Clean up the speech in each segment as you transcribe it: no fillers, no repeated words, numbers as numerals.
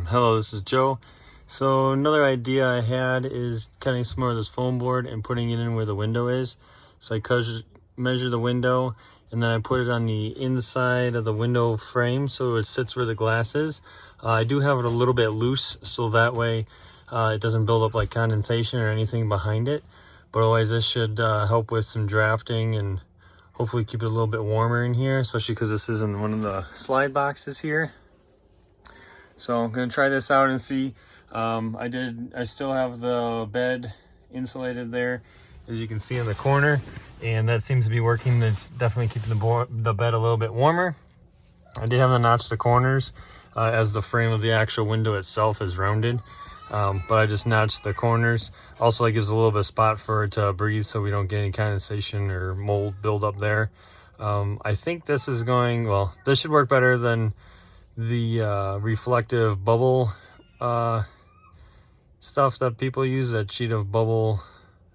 Hello, this is Joe. So another idea I had is cutting some more of this foam board and putting it in where the window is. So I measure the window and then I put it on the inside of the window frame so it sits where the glass is. I do have it a little bit loose so that way it doesn't build up like condensation or anything behind it. But otherwise this should help with some drafting and hopefully keep it a little bit warmer in here, especially because this is in one of the slide boxes here. So I'm gonna try this out and see. I still have the bed insulated there, as you can see in the corner, and that seems to be working. It's definitely keeping the bed a little bit warmer. I did have to notch the corners as the frame of the actual window itself is rounded, but I just notched the corners. Also, it gives a little bit of spot for it to breathe so we don't get any condensation or mold build up there. I think this is going, well, this should work better than the reflective bubble stuff that people use, that sheet of bubble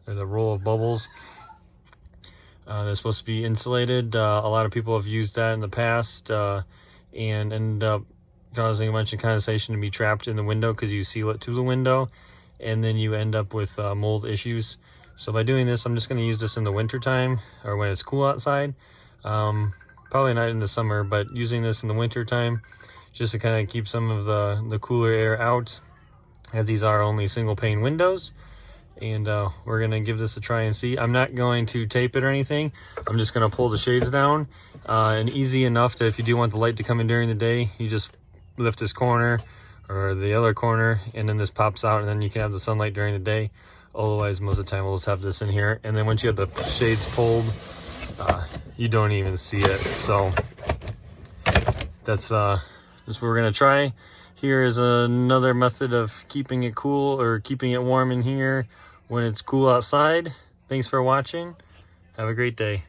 or the roll of bubbles. They're supposed to be insulated. A lot of people have used that in the past and ended up causing a bunch of condensation to be trapped in the window because you seal it to the window and then you end up with mold issues. So by doing this, I'm just going to use this in the winter time or when it's cool outside. Probably not in the summer, but using this in the winter time just to kind of keep some of the cooler air out, as these are only single pane windows. And we're gonna give this a try and see. I'm not going to tape it or anything. I'm just gonna pull the shades down, and easy enough that if you do want the light to come in during the day, you just lift this corner or the other corner and then this pops out and then you can have the sunlight during the day. Otherwise, most of the time we'll just have this in here, and then once you have the shades pulled, you don't even see it. So that's what we're gonna try. Here is another method of keeping it cool or keeping it warm in here when it's cool outside. Thanks for watching. Have a great day.